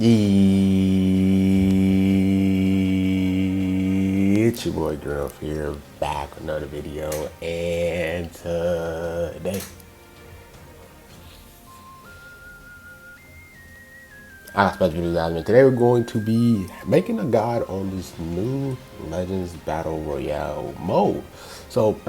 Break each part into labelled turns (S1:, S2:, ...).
S1: It's your boy Girl here, back with another video, and today I expect you guys. Today we're going to be making a guide on this new Legends Battle Royale mode. So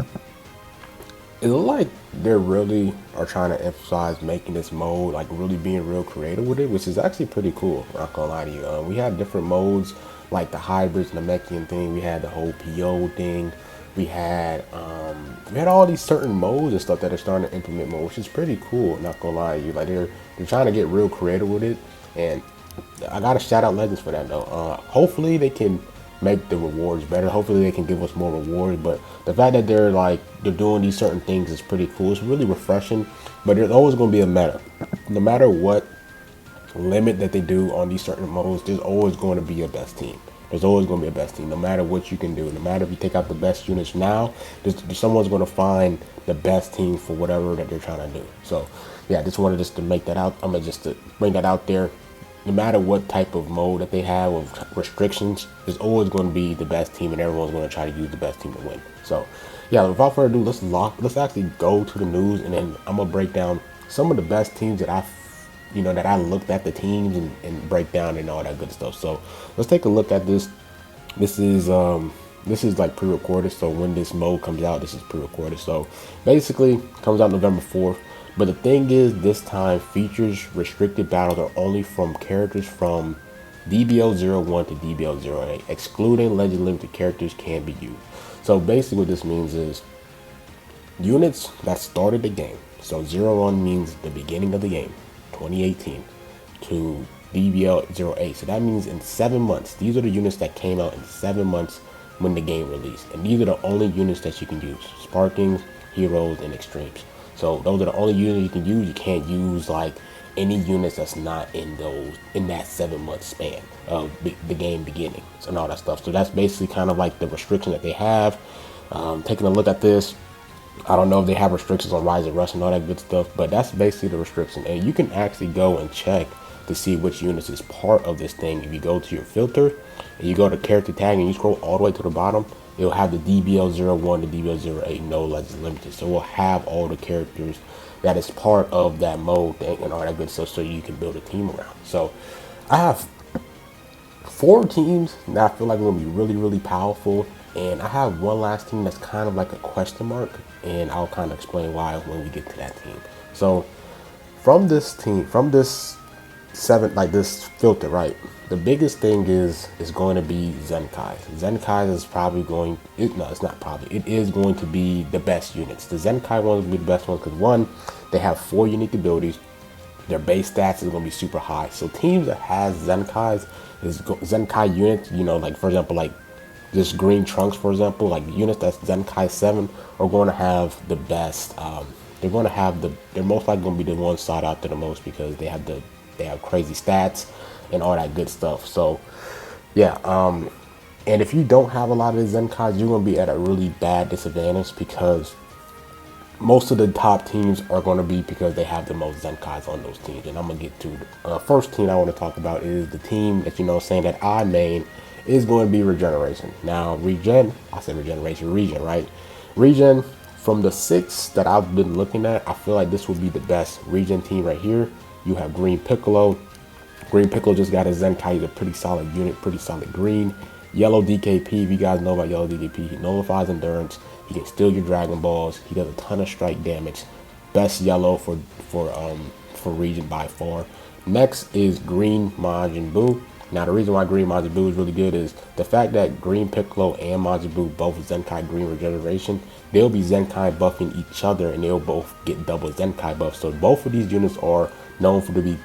S1: it looks like they really are trying to emphasize making this mode, like really being real creative with it, which is actually pretty cool. Not gonna lie to you. We had different modes like the hybrids and the Mechian thing. We had the whole PO thing. We had all these certain modes and stuff that are starting to implement more, which is pretty cool. Not gonna lie to you. Like they're trying to get real creative with it, and I gotta shout out Legends for that though. Hopefully they can make the rewards better. Hopefully they can give us more rewards, but the fact that they're doing these certain things is pretty cool. It's really refreshing, but there's always going to be a meta. No matter what limit that they do on these certain modes, there's always going to be a best team. There's always going to be a best team, no matter what you can do. No matter if you take out the best units now, someone's going to find the best team for whatever that they're trying to do. So yeah, I just wanted to make that out. I'm just to bring that out there. No matter what type of mode that they have with restrictions, there's always going to be the best team, and everyone's going to try to use the best team to win. So yeah, without further ado, let's actually go to the news, and then I'm gonna break down some of the best teams that I looked at the teams and break down and all that good stuff. So let's take a look at this. This is like pre-recorded, so when this mode comes out, this is pre-recorded. So basically comes out November 4th. But the thing is, this time features restricted battles are only from characters from DBL01 to DBL08. Excluding LegendsNEWZ characters can be used. So basically what this means is units that started the game. So 01 means the beginning of the game, 2018, to DBL08. So that means in 7 months. These are the units that came out in 7 months when the game released. And these are the only units that you can use. Sparkings, Heroes, and Extremes. So those are the only units you can use. You can't use like any units that's not in that 7 month span of the game beginning and all that stuff. So that's basically kind of like the restriction that they have. Taking a look at this, I don't know if they have restrictions on Rise of Rush and all that good stuff, but that's basically the restriction. And you can actually go and check to see which units is part of this thing. If you go to your filter and you go to character tag and you scroll all the way to the bottom, it'll have the DBL01 to DBL08 no LegendsNEWZ. So we'll have all the characters that is part of that mode thing and all that good stuff, so you can build a team around. So I have 4 teams that I feel like are going to be really, really powerful. And I have one last team that's kind of like a question mark, and I'll kind of explain why when we get to that team. So from this team, from this this filter, right, the biggest thing is going to be Zenkai. Zenkai is probably going, it's not probably, it is going to be the best units. The Zenkai ones will be the best ones because one, they have 4 unique abilities. Their base stats is going to be super high. So teams that has Zenkais, Zenkai units, like for example, like this green trunks, for example, like units that's Zenkai 7 are going to have the best. They're most likely going to be the ones sought after the most because they have crazy stats and all that good stuff. So yeah, and if you don't have a lot of the Zenkais, you're going to be at a really bad disadvantage because most of the top teams are going to be because they have the most Zenkais on those teams. And I'm going to get to the first team I want to talk about is the team that saying that I main is going to be Regeneration. Now Regen, right? Regen, from the 6 that I've been looking at, I feel like this will be the best Regen team right here. You have Green Piccolo. Green Piccolo just got a Zenkai. He's a pretty solid unit, pretty solid green. Yellow DKP, if you guys know about Yellow DKP, he nullifies endurance. He can steal your Dragon Balls. He does a ton of strike damage. Best yellow for Regen by far. Next is Green Majin Buu. Now the reason why Green Majin Buu is really good is the fact that Green Piccolo and Majin Buu both Zenkai Green Regeneration. They'll be Zenkai buffing each other, and they'll both get double Zenkai buffs. So both of these units are known to be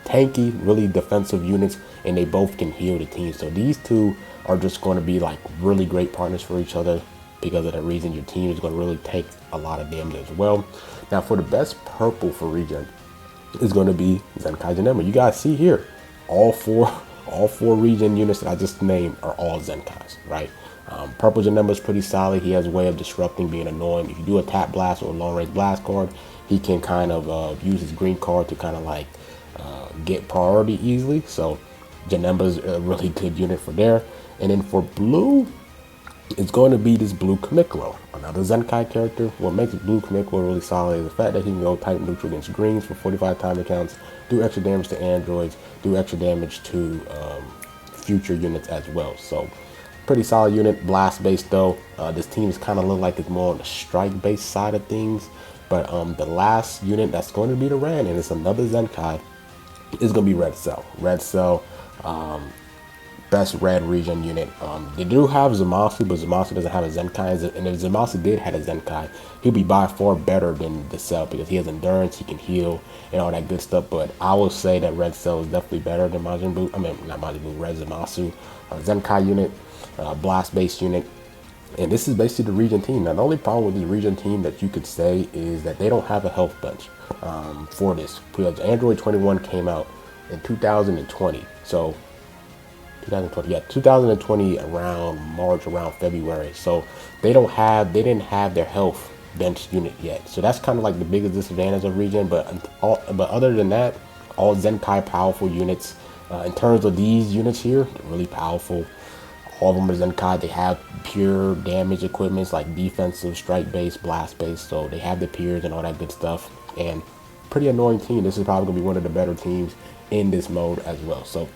S1: tanky, really defensive units, and they both can heal the team. So these two are just going to be like really great partners for each other because of the reason your team is going to really take a lot of damage as well. Now for the best purple for Regen is going to be Zenkai Janemba. You guys see here, all four Regen units that I just named are all Zenkais, right? Purple Janemba is pretty solid. He has a way of disrupting, being annoying. If you do a tap blast or a long range blast card, he can kind of use his green card to kind of like get priority easily. So Janemba's a really good unit for there. And then for blue, it's going to be this blue Kamiklo, another Zenkai character. What makes blue Kamiklo really solid is the fact that he can go type neutral against greens for 45 timer counts, do extra damage to androids, do extra damage to future units as well. So pretty solid unit. Blast based though. This team is kind of look like it's more on the strike based side of things. But the last unit that's going to be the red, and it's another Zenkai, is going to be Red Cell. Red Cell, best red region unit. They do have Zamasu, but Zamasu doesn't have a Zenkai. And if Zamasu did have a Zenkai, he'd be by far better than the Cell because he has endurance, he can heal, and all that good stuff. But I will say that Red Cell is definitely better than Majin Buu. I mean, not Majin Buu, Red Zamasu. Zenkai unit, blast based unit. And this is basically the region team. Now, the only problem with this region team that you could say is that they don't have a health bench for this. Because Android 21 came out in 2020. So 2020, yeah, 2020 around March, around February. So they didn't have their health bench unit yet. So that's kind of like the biggest disadvantage of region. But other than that, all Zenkai powerful units. In terms of these units here, they're really powerful. All of them are Zenkai. They have pure damage equipments like defensive, strike based, blast based. So they have the peers and all that good stuff. And pretty annoying team. This is probably gonna be one of the better teams in this mode as well. So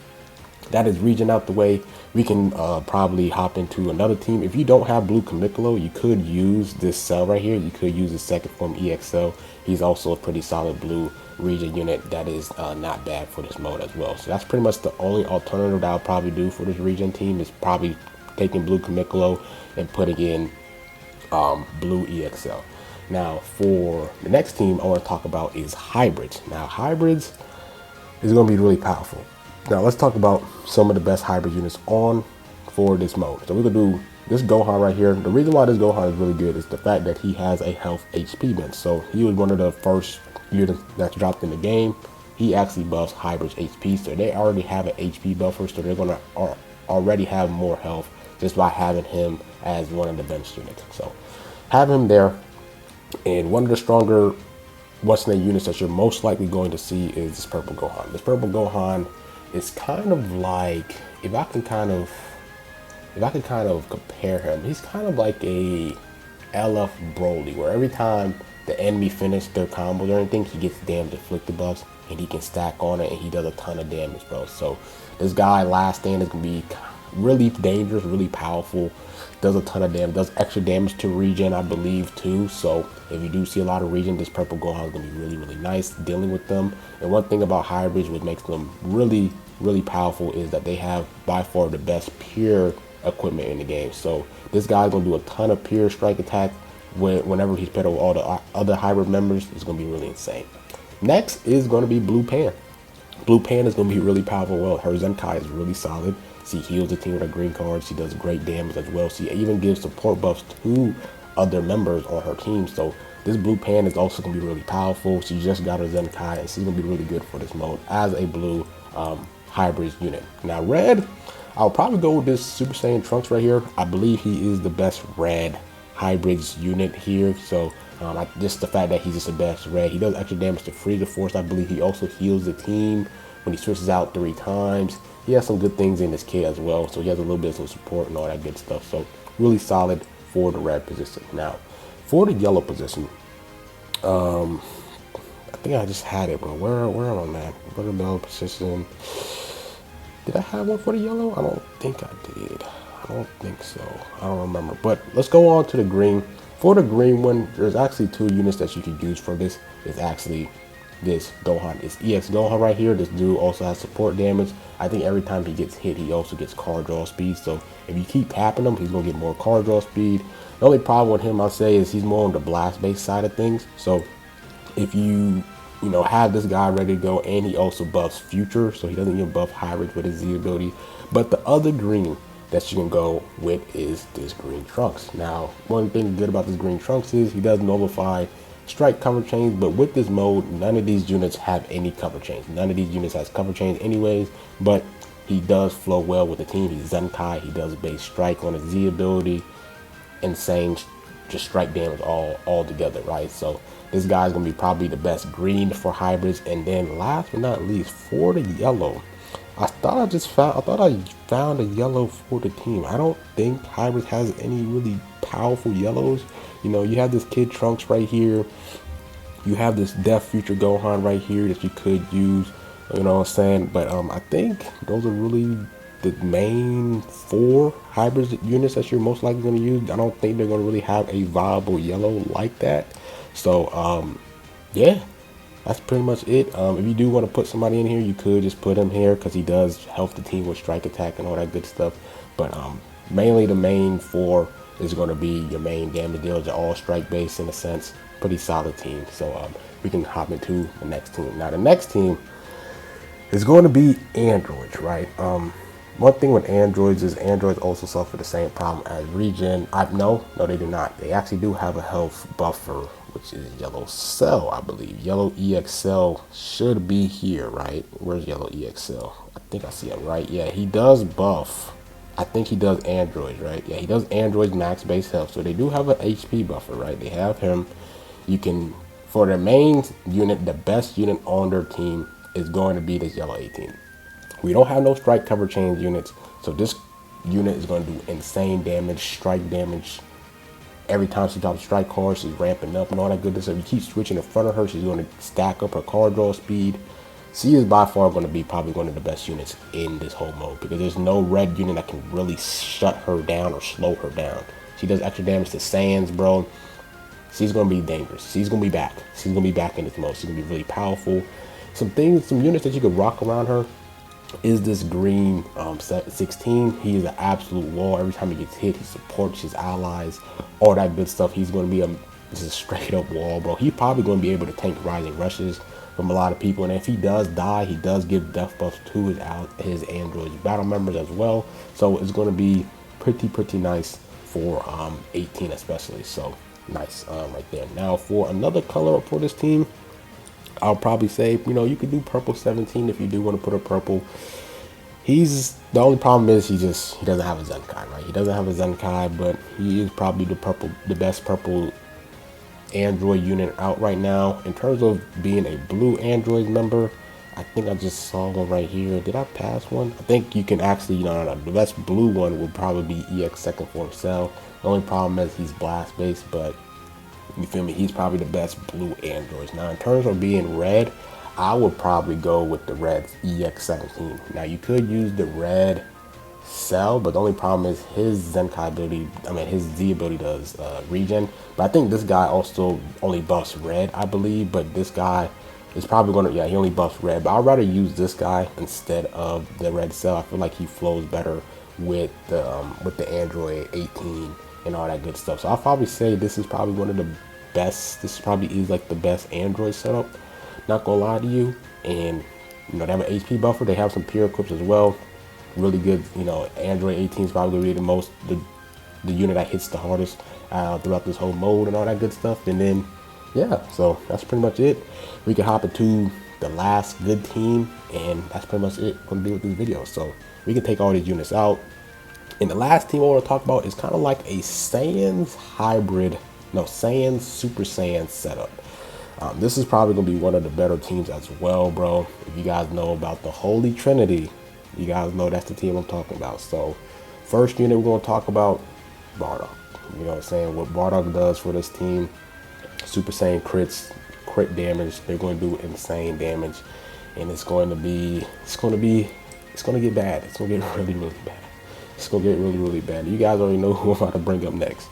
S1: that is region out the way. We can probably hop into another team. If you don't have blue Kamiklo, you could use this Cell right here. You could use the second form EXL. He's also a pretty solid blue region unit that is not bad for this mode as well. So that's pretty much the only alternative that I'll probably do for this region team is probably taking blue Kamiklo and putting in blue EXL. Now for the next team I want to talk about is hybrids. Now hybrids is going to be really powerful. Now let's talk about some of the best hybrid units on for this mode. So we're gonna do this Gohan right here. The reason why this Gohan is really good is the fact that he has a health HP bench. So he was one of the first units that's dropped in the game. He actually buffs hybrids HP, so they already have an HP buffer, so they're gonna already have more health just by having him as one of the bench units. So have him there. And one of the stronger what's name units that you're most likely going to see is this purple Gohan. This purple Gohan is kind of like, if I can kind of compare him, he's kind of like a LF Broly, where every time the enemy finish their combos or anything, he gets damage inflicted buffs and he can stack on it and he does a ton of damage, bro. So this guy last stand is gonna be really dangerous, really powerful, does a ton of damage, does extra damage to regen, I believe, too. So if you do see a lot of regen, this purple Gohan is gonna be really, really nice dealing with them. And one thing about hybrids which makes them really powerful is that they have by far the best pure equipment in the game. So this guy's gonna do a ton of pure strike attack whenever he's paired with all the other hybrid members. It's gonna be really insane. Next is gonna be Blue Pan. Blue Pan is gonna be really powerful. Well, her Zenkai is really solid. She heals the team with her green card. She does great damage as well. She even gives support buffs to other members on her team. So this Blue Pan is also gonna be really powerful. She just got her Zenkai and she's gonna be really good for this mode as a blue hybrid unit. Now red, I'll probably go with this Super Saiyan Trunks right here. I believe he is the best red hybrids unit here. So just the fact that he's just the best red. He does extra damage to Frieza Force. I believe he also heals the team when he switches out 3 times. He has some good things in this kit as well. So he has a little bit of support and all that good stuff. So really solid for the red position. Now for the yellow position, I think I just had it, bro. Where am I at? What about position? Did I have one for the yellow? I don't think I did. I don't think so. I don't remember. But let's go on to the green. For the green one, there's actually 2 units that you could use for this. It's actually this Gohan. It's EX Gohan right here. This dude also has support damage. I think every time he gets hit, he also gets card draw speed. So if you keep tapping him, he's gonna get more card draw speed. The only problem with him, I'll say, is he's more on the blast based side of things. So if you have this guy ready to go, and he also buffs future, so he doesn't even buff hybrids with his Z ability. But the other green that you can go with is this green Trunks. Now, one thing good about this green Trunks is he does nullify strike cover chains, but with this mode, none of these units have any cover chains. None of these units has cover chains anyways, but he does flow well with the team. He's Zenkai, he does base strike on his Z ability, insane just strike damage all together, right? So this guy's gonna be probably the best green for hybrids. And then last but not least, for the yellow, I thought I found a yellow for the team. I don't think hybrids has any really powerful yellows. You know, you have this Kid Trunks right here. You have this Death Future Gohan right here that you could use. You know what I'm saying? But I think those are really the main 4 hybrids units that you're most likely going to use. I don't think they're going to really have a viable yellow like that. So yeah, that's pretty much it. If you do want to put somebody in here, you could just put him here because he does help the team with strike attack and all that good stuff. But mainly the main 4 is going to be your main damage dealers. They're all strike based in a sense. Pretty solid team. So we can hop into the next team. Now the next team is going to be androids, right? One thing with androids is androids also suffer the same problem as regen. No, they do not. They actually do have a health buffer, which is yellow cell, I believe. Yellow EXL should be here, right? Where's yellow EXL? I think I see it right. Yeah, he does buff. I think he does androids, right? Yeah, he does androids max base health. So they do have an HP buffer, right? They have him. You can, for their main unit, the best unit on their team is going to be this yellow 18. We don't have no strike cover chain units, so this unit is going to do insane damage, strike damage. Every time she drops a strike card, she's ramping up and all that goodness. So if you keep switching in front of her, she's going to stack up her card draw speed. She is by far going to be probably one of the best units in this whole mode because there's no red unit that can really shut her down or slow her down. She does extra damage to Saiyans, bro. She's going to be dangerous. She's going to be back. She's going to be back in this mode. She's going to be really powerful. Some units that you could rock around her is this green 16. He is an absolute wall. Every time he gets hit, he supports his allies, all that good stuff. He's going to be just a straight up wall, bro. He's probably going to be able to tank rising rushes from a lot of people. And if he does die, he does give death buffs to his androids battle members as well. So it's going to be pretty nice for 18 especially. So nice right there. Now for another color up for this team, I'll probably say, you could do purple 17 if you do want to put a purple. The only problem is he doesn't have a Zenkai, right? He doesn't have a Zenkai, but he is probably the best purple android unit out right now. In terms of being a blue android member, I think I just saw one right here. Did I pass one? I think you can actually, the best blue one would probably be EX second form cell. The only problem is he's blast based, but you feel me? He's probably the best blue androids. Now, in terms of being red, I would probably go with the red EX17. Now, you could use the red cell, but the only problem is his Zenkai ability, his Z ability does regen. But I think this guy also only buffs red, I believe. But this guy is probably going to, he only buffs red. But I'd rather use this guy instead of the red cell. I feel like he flows better with the Android 18 and all that good stuff. So I'll probably say this is probably one of the best. This probably is like the best Android setup. Not gonna lie to you. And they have an HP buffer. They have some pure equips as well. Really good. Android 18 is probably the unit that hits the hardest throughout this whole mode and all that good stuff. And then yeah, so that's pretty much it. We can hop into the last good team, and that's pretty much it. Gonna do with this video. So we can take all these units out. And the last team I want to talk about is kind of like a Saiyans hybrid, Saiyans Super Saiyan setup. This is probably going to be one of the better teams as well, bro. If you guys know about the Holy Trinity, you guys know that's the team I'm talking about. So first unit we're going to talk about, Bardock. You know what I'm saying? What Bardock does for this team, Super Saiyan crit damage. They're going to do insane damage. And it's going to get bad. It's going to get really bad. It's going to get really bad. You guys already know who I'm about to bring up next.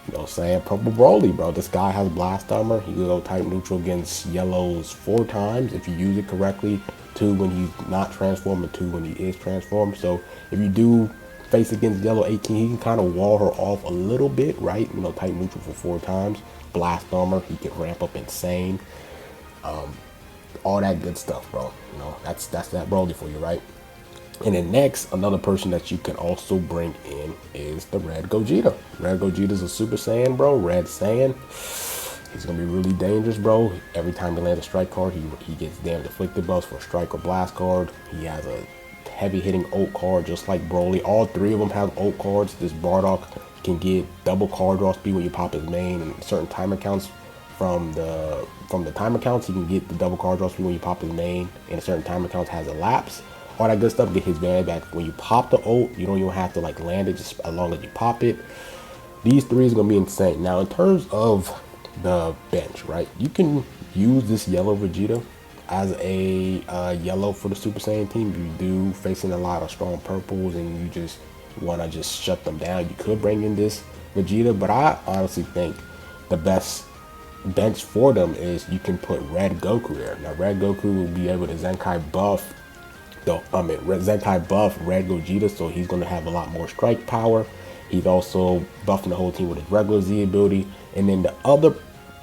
S1: You know what I'm saying? Purple Broly, bro. This guy has blast armor. He can go type neutral against yellows 4 times if you use it correctly. 2 when he's not transformed, and 2 when he is transformed. So if you do face against yellow 18, he can kind of wall her off a little bit, right? Type neutral for 4 times. Blast armor. He can ramp up insane. All that good stuff, bro. That's that Broly for you, right? And then next, another person that you can also bring in is the Red Gogeta. Red Gogeta is a Super Saiyan, bro. Red Saiyan. He's going to be really dangerous, bro. Every time he lands a strike card, he gets damage inflicted buffs for a strike or blast card. He has a heavy hitting ult card just like Broly. All 3 of them have ult cards. This Bardock You can get double card draw speed when you pop his main, and certain time accounts from the time accounts, you can get the double card draw speed when you pop his main, and certain time accounts has a lapse. All that good stuff, get his van back. When you pop the ult, you don't even have to like land it, just as long as you pop it. These three is gonna be insane. Now in terms of the bench, right? You can use this yellow Vegeta as a yellow for the Super Saiyan team. You do facing a lot of strong purples and you just wanna just shut them down. You could bring in this Vegeta, but I honestly think the best bench for them is you can put Red Goku there. Now Red Goku will be able to Zenkai buff Zenkai buff Red Gogeta, so he's going to have a lot more strike power. He's also buffing the whole team with his regular Z ability. And then the other,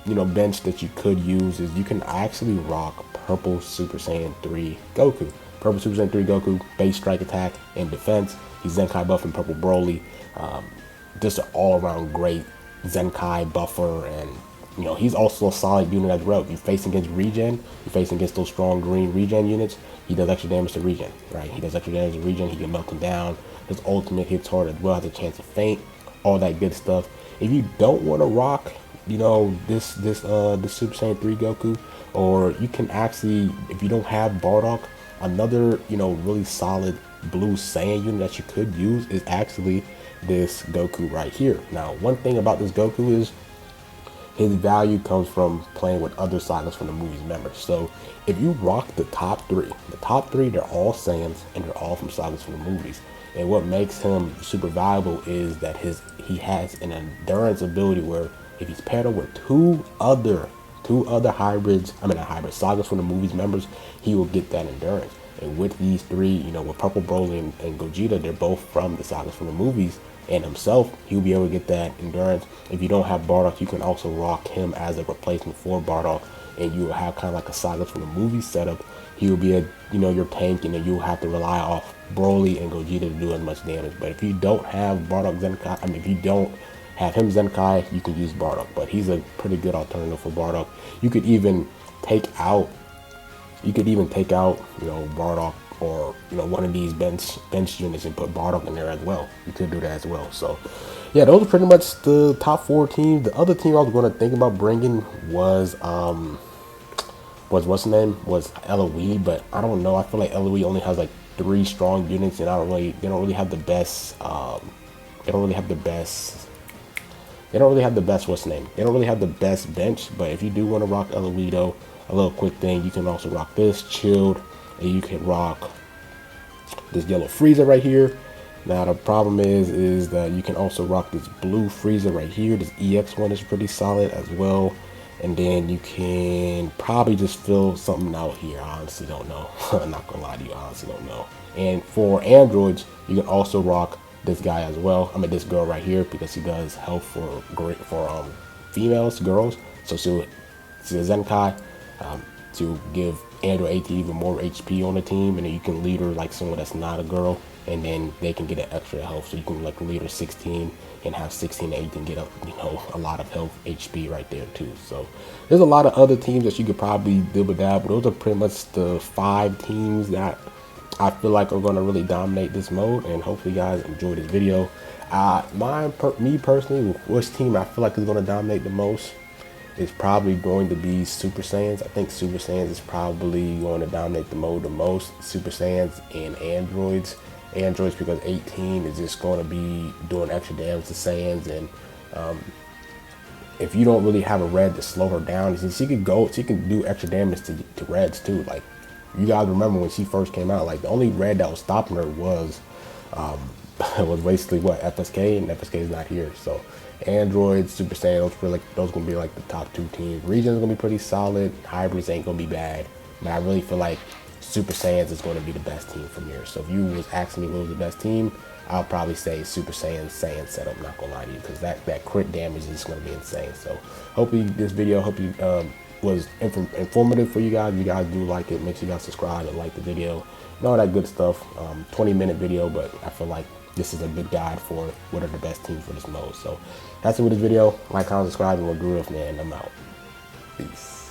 S1: bench that you could use is you can actually rock Purple Super Saiyan 3 Goku. Purple Super Saiyan 3 Goku, base strike attack and defense. He's Zenkai buffing Purple Broly. Just an all-around great Zenkai buffer, and he's also a solid unit as well. If you're facing against regen, you're facing against those strong green regen units, he does extra damage to regen, right? He does extra damage to regen, he can melt them down. His ultimate hits hard as well, has a chance to faint, all that good stuff. If you don't want to rock, this Super Saiyan 3 Goku, or you can actually, if you don't have Bardock, another, really solid blue Saiyan unit that you could use is actually this Goku right here. Now, one thing about this Goku is his value comes from playing with other sagas from the movie's members. So if you rock the top three, they're all Saiyans and they're all from sagas from the movies. And what makes him super valuable is that he has an endurance ability where if he's paired up with two other sagas from the movies members, he will get that endurance. And with these three, with Purple Broly and Gogeta, they're both from the sagas from the movies. And himself, he'll be able to get that endurance. If you don't have Bardock, you can also rock him as a replacement for Bardock, and you will have kind of like a sagas from the movie setup. He will be your tank, and then you'll have to rely off Broly and Gogeta to do as much damage. But if you don't have Bardock Zenkai, if you don't have him Zenkai, you can use Bardock. But he's a pretty good alternative for Bardock. You could even take out, Bardock, or one of these bench units and put Bardock in there as well. You could do that as well. So yeah, those are pretty much the top 4 teams. The other team I was going to think about bringing was what's the name, was LOE, but I don't know. I feel like LOE only has like 3 strong units, and they don't really have the best bench. But if you do want to rock LOE though, a little quick thing, you can also rock this Chilled, and you can rock this yellow Frieza right here. Now the problem is that you can also rock this blue Frieza right here. This EX one is pretty solid as well. And then you can probably just fill something out here. I honestly don't know. I'm not gonna lie to you, I honestly don't know. And for androids, you can also rock this guy as well. This girl right here, because he does health for females, girls. So she's a Zenkai to give Android 8 even more HP on the team, and then you can lead her like someone that's not a girl, and then they can get an extra health. So you can like lead her 16 and have 16 and 8 and get a lot of health HP right there too. So there's a lot of other teams that you could probably dibble dab, but those are pretty much the 5 teams that I feel like are going to really dominate this mode. And hopefully you guys enjoy this video. Me personally, which team I feel like is going to dominate the most is probably going to be Super Saiyans. I think Super Saiyans is probably going to dominate the mode the most. Super Saiyans and androids. Androids because 18 is just going to be doing extra damage to Saiyans, and if you don't really have a red to slow her down, she can do extra damage to reds too. Like, you guys remember when she first came out, like the only red that was stopping her was basically what, FSK, and FSK is not here. So androids, Super Saiyan, those gonna be like the top 2 teams. Region's gonna be pretty solid. Hybrids ain't gonna be bad, but I really feel like Super Saiyans is going to be the best team from here. So if you was asking me what was the best team, I'll probably say Super Saiyan setup, not gonna lie to you, because that crit damage is going to be insane. So hopefully this video was informative for you guys. If you guys do like it, make sure you guys subscribe and like the video and all that good stuff. 20-minute video, but I feel like this is a good guide for what are the best teams for this mode. So that's it with this video. Like, comment, subscribe, and we'll groove, man. I'm out. Peace.